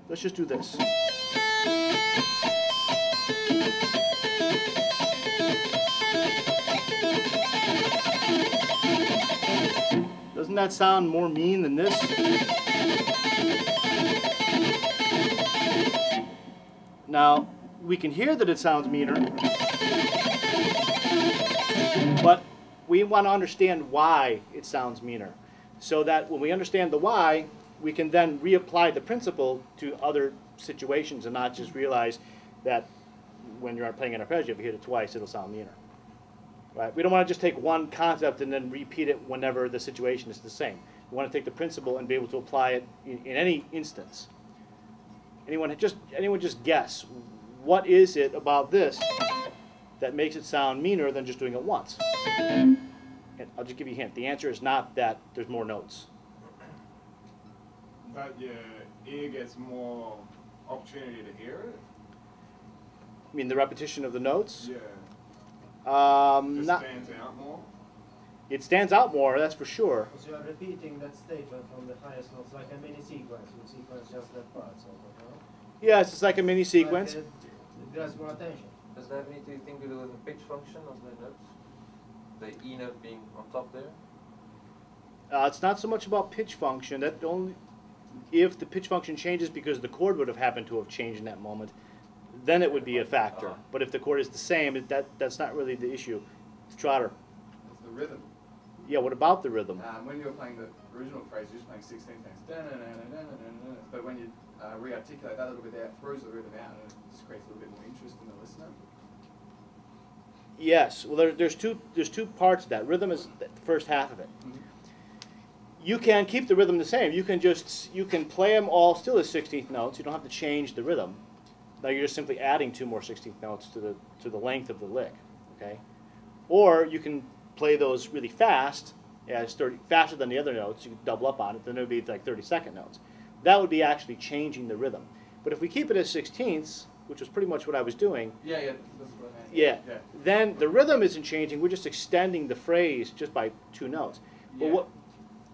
Let's just do this. Doesn't that sound more mean than this? Now, we can hear that it sounds meaner, but we want to understand why it sounds meaner, so that when we understand the why, we can then reapply the principle to other situations and not just realize that when you're playing an arpeggio, if you hit it twice, it'll sound meaner. Right? We don't want to just take one concept and then repeat it whenever the situation is the same. We want to take the principle and be able to apply it in any instance. Anyone just guess, what is it about this that makes it sound meaner than just doing it once? And I'll just give you a hint. The answer is not that there's more notes. But your ear gets more opportunity to hear it? I mean, the repetition of the notes? Yeah. It stands out more? It stands out more, that's for sure. So you are repeating that statement from the highest notes like a mini sequence. You sequence just that part, sort of, no? Yes, it's like a mini sequence. Like, it grabs more attention. Does that have anything to do with the pitch function of the notes? The E note being on top there? It's not so much about pitch function. That only if the pitch function changes because the chord would have happened to have changed in that moment, then it would be a factor. But if the chord is the same, that's not really the issue. Trotter. It's the rhythm. Yeah, what about the rhythm? When you're playing the original phrase, you're just playing 16 times. But when you re-articulate that a little bit, that throws the rhythm out, and it just creates a little bit more interest in the listener. Yes. Well, there's two parts of that. Rhythm is the first half of it. Mm-hmm. You can keep the rhythm the same. You can play them all still as 16th notes. You don't have to change the rhythm. Now you're just simply adding 2 more 16th notes to the length of the lick, okay? Or you can play those really fast, faster than the other notes. You can double up on it. Then it would be like 32nd notes. That would be actually changing the rhythm. But if we keep it as 16ths, which was pretty much what I was doing. Yeah, that's what I meant. Yeah. Then the rhythm isn't changing. We're just extending the phrase just by 2 notes. Yeah. But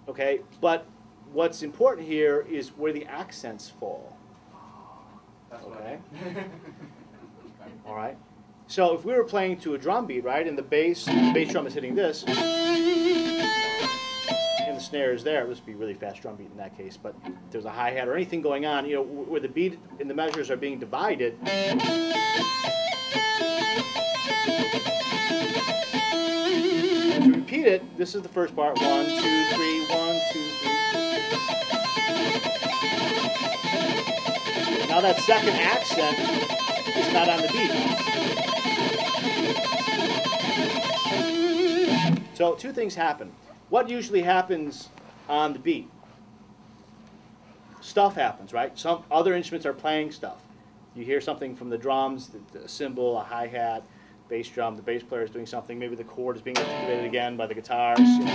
okay. But what's important here is where the accents fall. That's what Okay. I meant. All right. So if we were playing to a drum beat, right, and the bass drum is hitting this, and the snare is there, this would be a really fast drum beat in that case. But if there's a hi-hat or anything going on, you know, where the beat and the measures are being divided. As we repeat it, this is the first part. 1, 2, 3, 1, 2, 3. Now that second accent is not on the beat. So 2 things happen. What usually happens on the beat? Stuff happens, right? Some other instruments are playing stuff. You hear something from the drums, the cymbal, a hi-hat, bass drum, the bass player is doing something. Maybe the chord is being articulated again by the guitars. You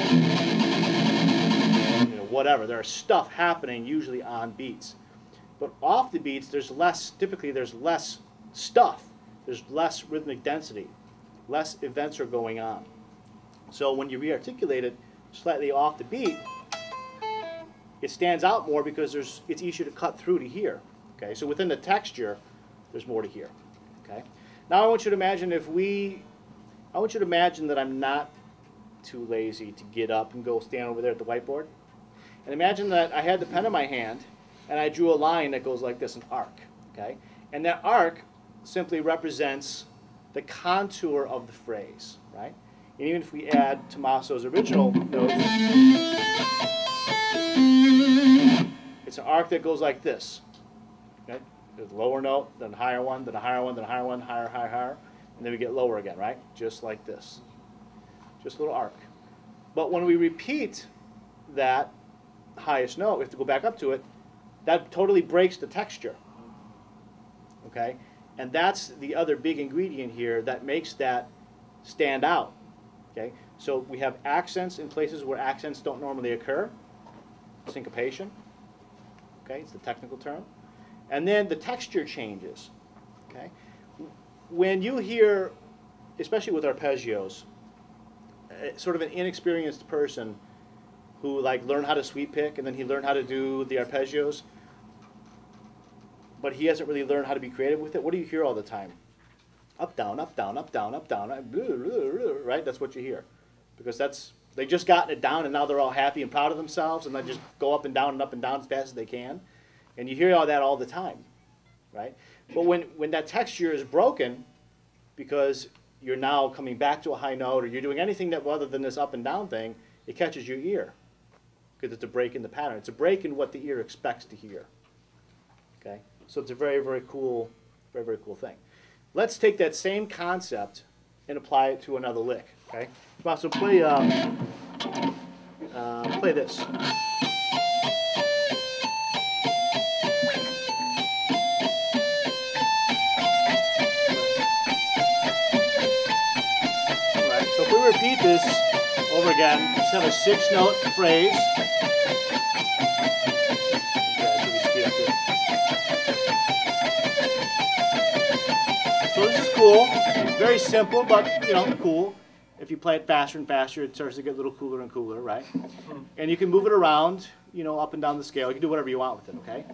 know, whatever. There are stuff happening usually on beats. But off the beats, typically there's less stuff. There's less rhythmic density. Less events are going on. So when you re-articulate it slightly off the beat, it stands out more because it's easier to cut through to hear. Okay, so within the texture, there's more to hear. Okay, now I want you to imagine that I'm not too lazy to get up and go stand over there at the whiteboard, and imagine that I had the pen in my hand and I drew a line that goes like this, an arc. Okay, and that arc simply represents the contour of the phrase, right? And even if we add Tommaso's original note, it's an arc that goes like this. Okay? There's a lower note, then a higher one, then a higher one, then a higher one, higher, higher, higher, and then we get lower again, right? Just like this. Just a little arc. But when we repeat that highest note, we have to go back up to it, that totally breaks the texture. Okay? And that's the other big ingredient here that makes that stand out. Okay? So we have accents in places where accents don't normally occur. Syncopation. Okay? It's the technical term. And then the texture changes. Okay? When you hear, especially with arpeggios, sort of an inexperienced person who like learned how to sweep pick and then he learned how to do the arpeggios, but he hasn't really learned how to be creative with it. What do you hear all the time? Up, down, up, down, up, down, up, down, right? That's what you hear. Because they just gotten it down and now they're all happy and proud of themselves and they just go up and down as fast as they can. And you hear all that all the time, right? But when that texture is broken because you're now coming back to a high note or you're doing anything that other than this up and down thing, it catches your ear because it's a break in the pattern. It's a break in what the ear expects to hear. Okay? So it's a very, very cool thing. Let's take that same concept and apply it to another lick. Okay? So play this. So if we repeat this over again, just have a 6-note phrase. So this is cool, very simple, but cool. If you play it faster and faster, it starts to get a little cooler and cooler, right? And you can move it around, up and down the scale. You can do whatever you want with it, okay?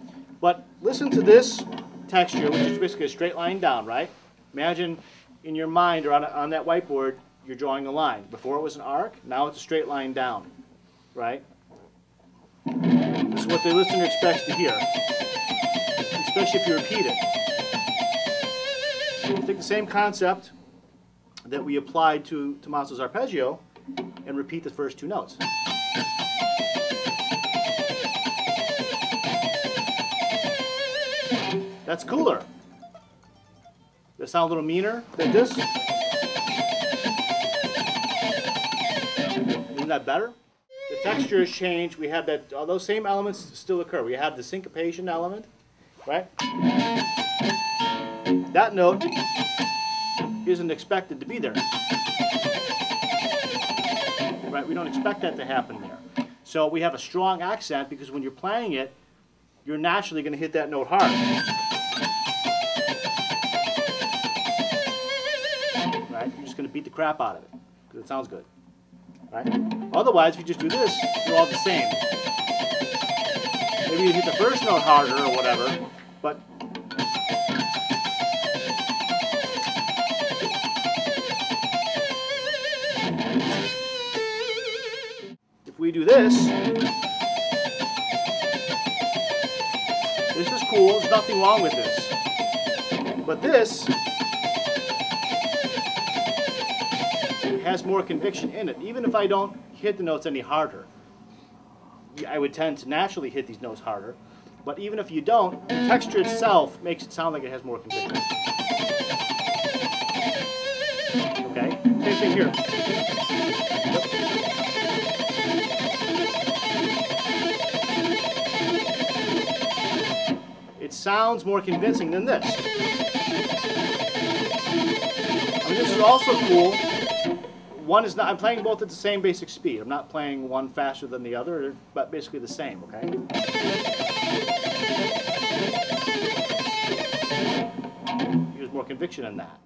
But listen to this texture, which is basically a straight line down, right? Imagine in your mind or on that whiteboard, you're drawing a line. Before it was an arc, now it's a straight line down, right? This is what the listener expects to hear, especially if you repeat it. Take the same concept that we applied to Tommaso's arpeggio and repeat the first 2 notes. That's cooler. Does that sound a little meaner than this? Isn't that better? The texture has changed. We have that, all those same elements still occur. We have the syncopation element, right? That note isn't expected to be there. Right? We don't expect that to happen there. So we have a strong accent because when you're playing it, you're naturally going to hit that note hard. Right? You're just going to beat the crap out of it because it sounds good. Right? Otherwise, if you just do this, you're all the same. Maybe you hit the first note harder or whatever, but if we do this is cool, there's nothing wrong with this. But this has more conviction in it. Even if I don't hit the notes any harder, I would tend to naturally hit these notes harder. But even if you don't, the texture itself makes it sound like it has more conviction. Okay? Same thing here. It sounds more convincing than this. I mean, this is also cool. One is not, I'm playing both at the same basic speed. I'm not playing one faster than the other, but basically the same, okay? There's more conviction in that.